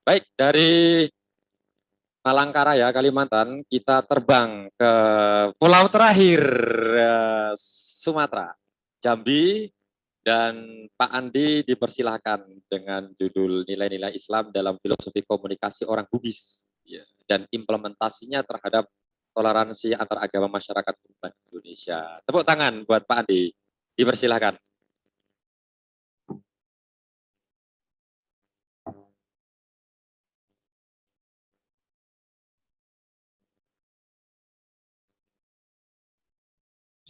Baik, dari Palangkaraya, Kalimantan, kita terbang ke pulau terakhir, Sumatera, Jambi, dan Pak Andi dipersilahkan dengan judul nilai-nilai Islam dalam filosofi komunikasi orang Bugis, ya, dan implementasinya terhadap toleransi antar agama masyarakat urban Indonesia. Tepuk tangan buat Pak Andi, dipersilahkan.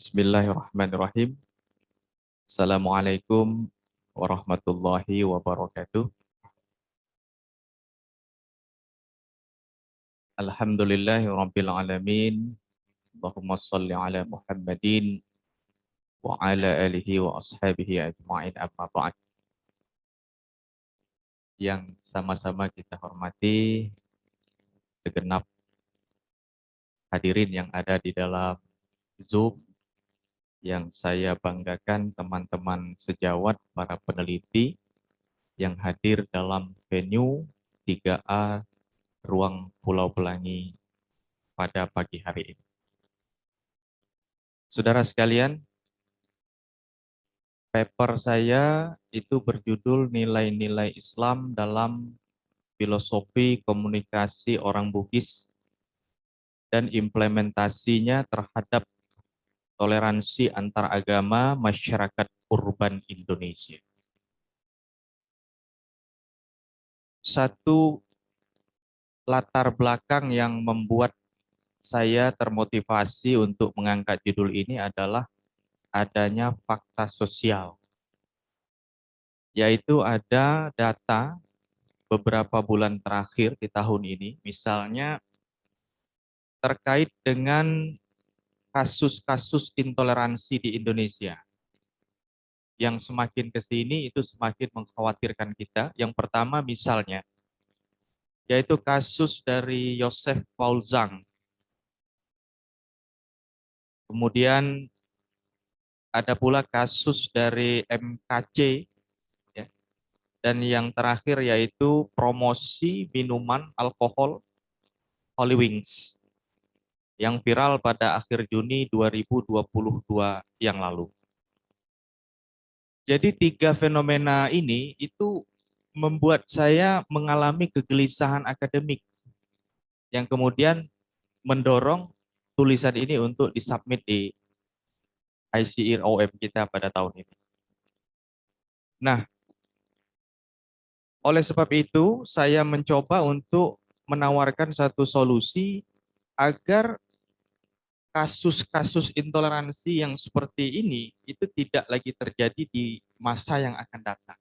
Bismillahirrahmanirrahim. Assalamualaikum warahmatullahi wabarakatuh. Alhamdulillahi alamin. Allahumma salli ala Muhammadin wa ala alihi wa ashabihi ajma'in amma ba'd. Yang sama-sama kita hormati segenap hadirin yang ada di dalam Zoom, yang saya banggakan teman-teman sejawat para peneliti yang hadir dalam venue 3A Ruang Pulau Pelangi pada pagi hari ini. Saudara sekalian, paper saya itu berjudul Nilai-nilai Islam dalam Filosofi Komunikasi Orang Bugis dan Implementasinya terhadap Toleransi Antar Agama Masyarakat Urban Indonesia. Satu latar belakang yang membuat saya termotivasi untuk mengangkat judul ini adalah adanya fakta sosial, yaitu ada data beberapa bulan terakhir di tahun ini, misalnya terkait dengan kasus-kasus intoleransi di Indonesia. Yang semakin ke sini itu semakin mengkhawatirkan kita. Yang pertama misalnya, yaitu kasus dari Yosef Paul Zhang. Kemudian ada pula kasus dari MKC, ya. Dan yang terakhir yaitu promosi minuman alkohol Holy Wings yang viral pada akhir Juni 2022 yang lalu. Jadi tiga fenomena ini itu membuat saya mengalami kegelisahan akademik yang kemudian mendorong tulisan ini untuk disubmit di ICIROM kita pada tahun ini. Nah, oleh sebab itu saya mencoba untuk menawarkan satu solusi agar kasus-kasus intoleransi yang seperti ini itu tidak lagi terjadi di masa yang akan datang.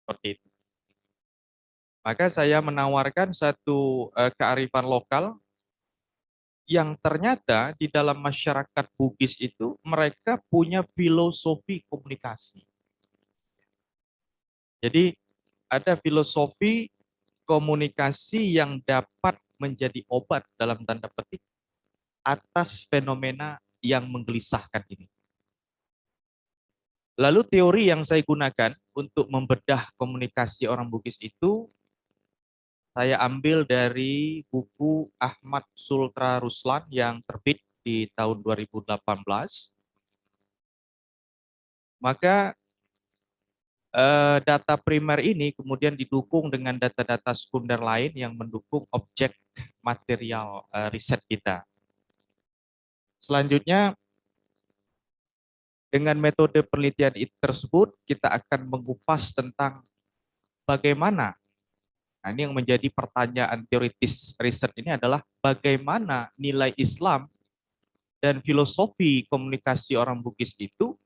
Seperti itu. Maka saya menawarkan satu kearifan lokal yang ternyata di dalam masyarakat Bugis itu mereka punya filosofi komunikasi. Jadi ada filosofi komunikasi yang dapat menjadi obat dalam tanda petik atas fenomena yang menggelisahkan ini. Lalu teori yang saya gunakan untuk membedah komunikasi orang Bugis itu saya ambil dari buku Ahmad Sultra Ruslan yang terbit di tahun 2018. Maka data primer ini kemudian didukung dengan data-data sekunder lain yang mendukung objek material riset kita. Selanjutnya, dengan metode penelitian tersebut, kita akan mengupas tentang bagaimana, nah ini yang menjadi pertanyaan teoritis riset ini adalah bagaimana nilai Islam dan filosofi komunikasi orang Bugis itu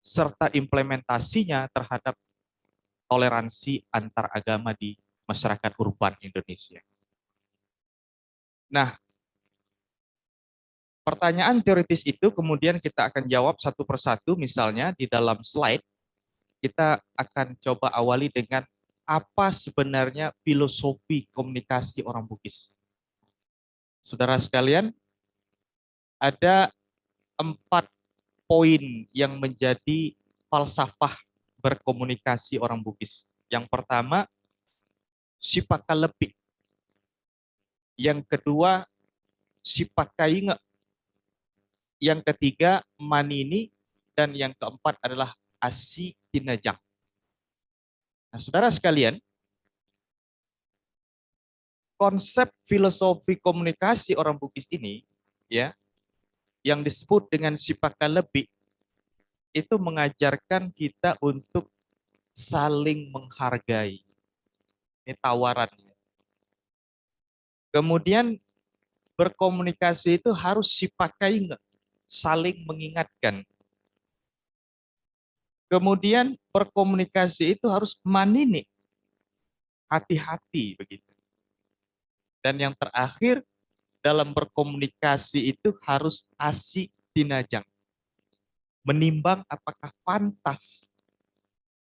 serta implementasinya terhadap toleransi antar agama di masyarakat urban Indonesia. Nah, pertanyaan teoritis itu kemudian kita akan jawab satu persatu, misalnya di dalam slide, kita akan coba awali dengan apa sebenarnya filosofi komunikasi orang Bugis. Saudara sekalian, ada 4 poin yang menjadi falsafah berkomunikasi orang Bugis. Yang pertama, Sipakalebik. Yang kedua, Sipakainge. Yang ketiga, Manini. Dan yang keempat adalah Asitinajang. Nah, saudara sekalian, konsep filosofi komunikasi orang Bugis ini, ya, yang disebut dengan Sipakalebik, itu mengajarkan kita untuk saling menghargai. Ini tawarannya. Kemudian berkomunikasi itu harus sipakai, saling mengingatkan. Kemudian berkomunikasi itu harus manini, hati-hati begitu. Dan yang terakhir, dalam berkomunikasi itu harus asik tinajang, menimbang apakah pantas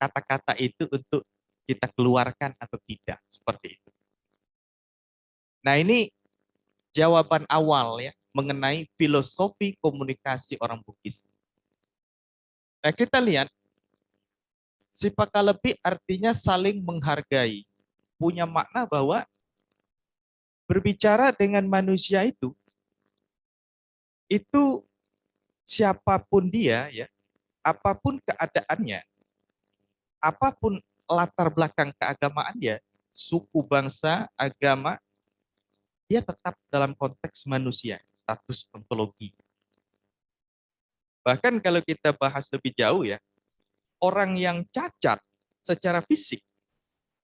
kata-kata itu untuk kita keluarkan atau tidak, seperti itu. Nah, ini jawaban awal ya mengenai filosofi komunikasi orang Bugis. Nah, kita lihat Sipakalebik artinya saling menghargai. Punya makna bahwa berbicara dengan manusia itu siapapun dia ya, apapun keadaannya, apapun latar belakang keagamaan dia, suku, bangsa, agama, dia tetap dalam konteks manusia, status ontologi. Bahkan kalau kita bahas lebih jauh ya, orang yang cacat secara fisik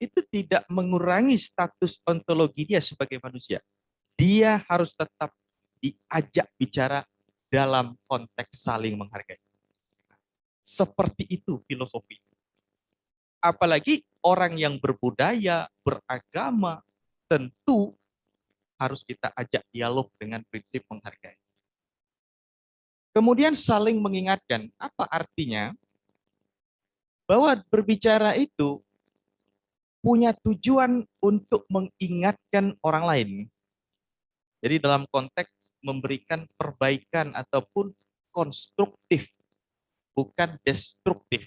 itu tidak mengurangi status ontologi dia sebagai manusia. Dia harus tetap diajak bicara dalam konteks saling menghargai. Seperti itu filosofi. Apalagi orang yang berbudaya, beragama, tentu harus kita ajak dialog dengan prinsip menghargai. Kemudian saling mengingatkan. Apa artinya? Bahwa berbicara itu punya tujuan untuk mengingatkan orang lain. Jadi dalam konteks memberikan perbaikan ataupun konstruktif, bukan destruktif.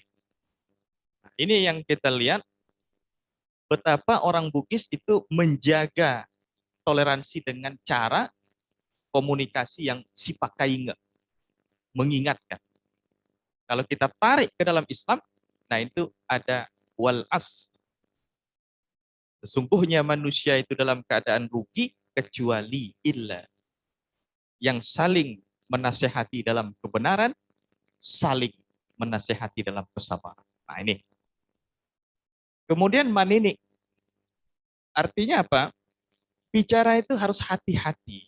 Nah, ini yang kita lihat betapa orang Bugis itu menjaga toleransi dengan cara komunikasi yang sipakainge, mengingatkan. Kalau kita tarik ke dalam Islam, nah itu ada wal as. Sesungguhnya manusia itu dalam keadaan rugi kecuali illa. Yang saling menasehati dalam kebenaran, saling menasehati dalam kesabaran. Nah ini. Kemudian manini. Artinya apa? Bicara itu harus hati-hati.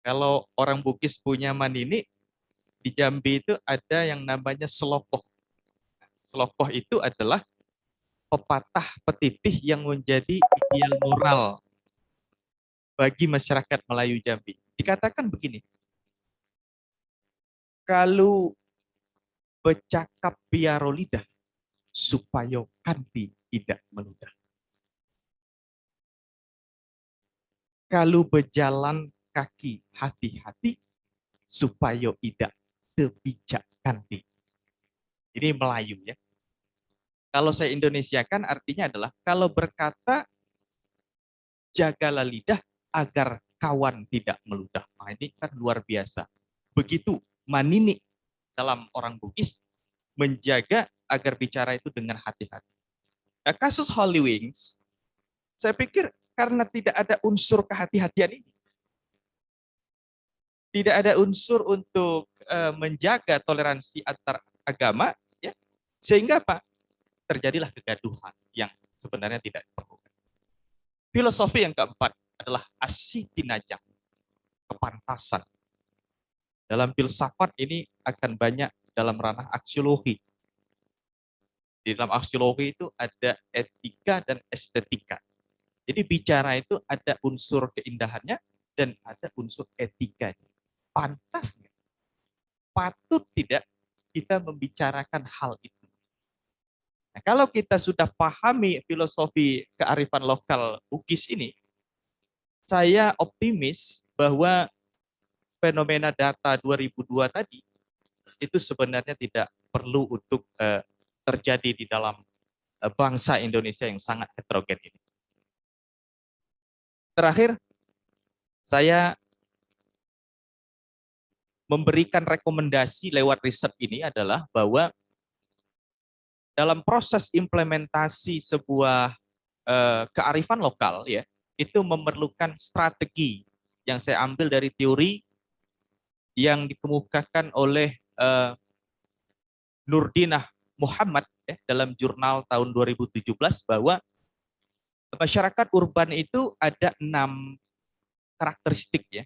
Kalau orang Bugis punya manini, di Jambi itu ada yang namanya selokoh. Selokoh itu adalah pepatah petitih yang menjadi ideal moral bagi masyarakat Melayu Jambi. Dikatakan begini, kalau bercakap biaro lidah, supaya kanti tidak meludah. Kalau berjalan kaki hati-hati, supaya tidak terpijak kanti. Ini Melayu ya. Kalau saya Indonesiakan artinya adalah kalau berkata jagalah lidah agar kawan tidak meludah. Nah, ini kan luar biasa. Begitu manini dalam orang Bugis menjaga agar bicara itu dengan hati-hati. Nah, kasus Holy Wings, saya pikir karena tidak ada unsur kehati-hatian ini. Tidak ada unsur untuk menjaga toleransi antar agama, ya, sehingga apa? Terjadilah kegaduhan yang sebenarnya tidak diperlukan. Filosofi yang keempat adalah asitinajang, kepantasan. Dalam filsafat ini akan banyak dalam ranah aksiologi. Di dalam aksiologi itu ada etika dan estetika. Jadi bicara itu ada unsur keindahannya dan ada unsur etikanya. Pantasnya, patut tidak kita membicarakan hal itu. Nah, kalau kita sudah pahami filosofi kearifan lokal Bugis ini, saya optimis bahwa fenomena data 2002 tadi itu sebenarnya tidak perlu untuk terjadi di dalam bangsa Indonesia yang sangat heterogen ini. Terakhir, saya memberikan rekomendasi lewat riset ini adalah bahwa dalam proses implementasi sebuah kearifan lokal, ya, itu memerlukan strategi yang saya ambil dari teori yang dikemukakan oleh Nurdinah Muhammad ya, dalam jurnal tahun 2017 bahwa masyarakat urban itu ada 6 karakteristik ya.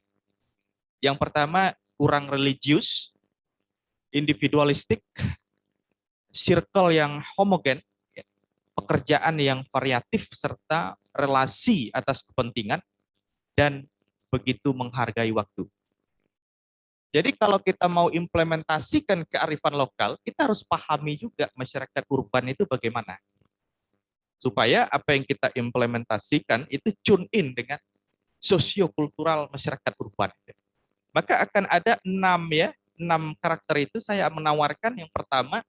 Yang pertama kurang religius, individualistik, circle yang homogen, ya, pekerjaan yang variatif serta relasi atas kepentingan dan begitu menghargai waktu. Jadi kalau kita mau implementasikan kearifan lokal, kita harus pahami juga masyarakat urban itu bagaimana. Supaya apa yang kita implementasikan itu tune in dengan sosiokultural masyarakat urban. Maka akan ada 6 karakter itu saya menawarkan. Yang pertama,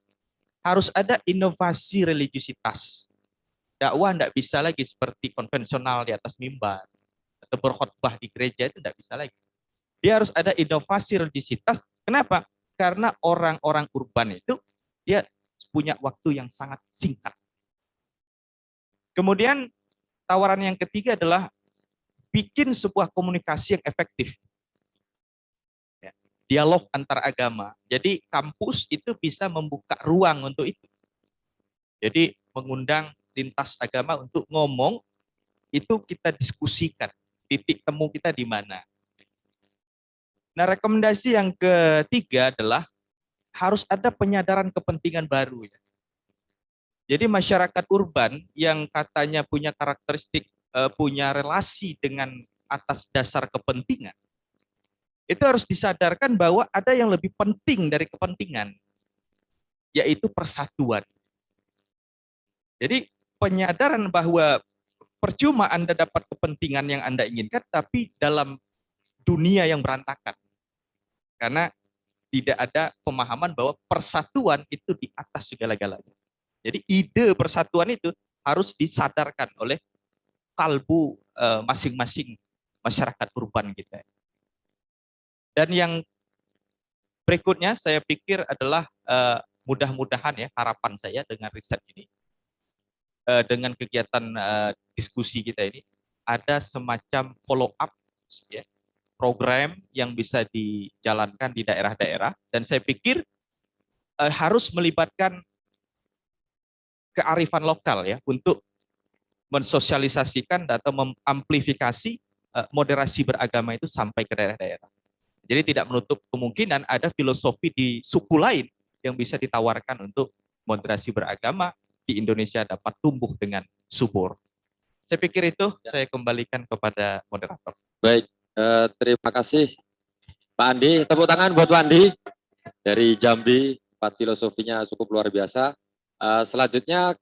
harus ada inovasi religiusitas. Dakwah tidak bisa lagi seperti konvensional di atas mimbar atau berkhotbah di gereja, itu tidak bisa lagi. Dia harus ada inovasi religiusitas. Kenapa? Karena orang-orang urban itu dia punya waktu yang sangat singkat. Kemudian tawaran yang ketiga adalah bikin sebuah komunikasi yang efektif. Ya, dialog antar agama. Jadi kampus itu bisa membuka ruang untuk itu. Jadi mengundang lintas agama untuk ngomong, itu kita diskusikan. Titik temu kita di mana. Nah, rekomendasi yang ketiga adalah harus ada penyadaran kepentingan baru. Ya. Jadi masyarakat urban yang katanya punya karakteristik, punya relasi dengan atas dasar kepentingan, itu harus disadarkan bahwa ada yang lebih penting dari kepentingan, yaitu persatuan. Jadi penyadaran bahwa percuma Anda dapat kepentingan yang Anda inginkan, tapi dalam dunia yang berantakan. Karena tidak ada pemahaman bahwa persatuan itu di atas segala-galanya. Jadi ide persatuan itu harus disadarkan oleh kalbu masing-masing masyarakat urban kita. Dan yang berikutnya saya pikir adalah mudah-mudahan ya, harapan saya dengan riset ini, dengan kegiatan diskusi kita ini, ada semacam follow up ya, program yang bisa dijalankan di daerah-daerah, dan saya pikir harus melibatkan kearifan lokal ya untuk mensosialisasikan atau mengamplifikasi moderasi beragama itu sampai ke daerah-daerah. Jadi tidak menutup kemungkinan ada filosofi di suku lain yang bisa ditawarkan untuk moderasi beragama di Indonesia dapat tumbuh dengan subur. Saya pikir itu saya kembalikan kepada moderator. Baik. Terima kasih Pak Andi, tepuk tangan buat Pak Andi dari Jambi, filosofinya cukup luar biasa. Selanjutnya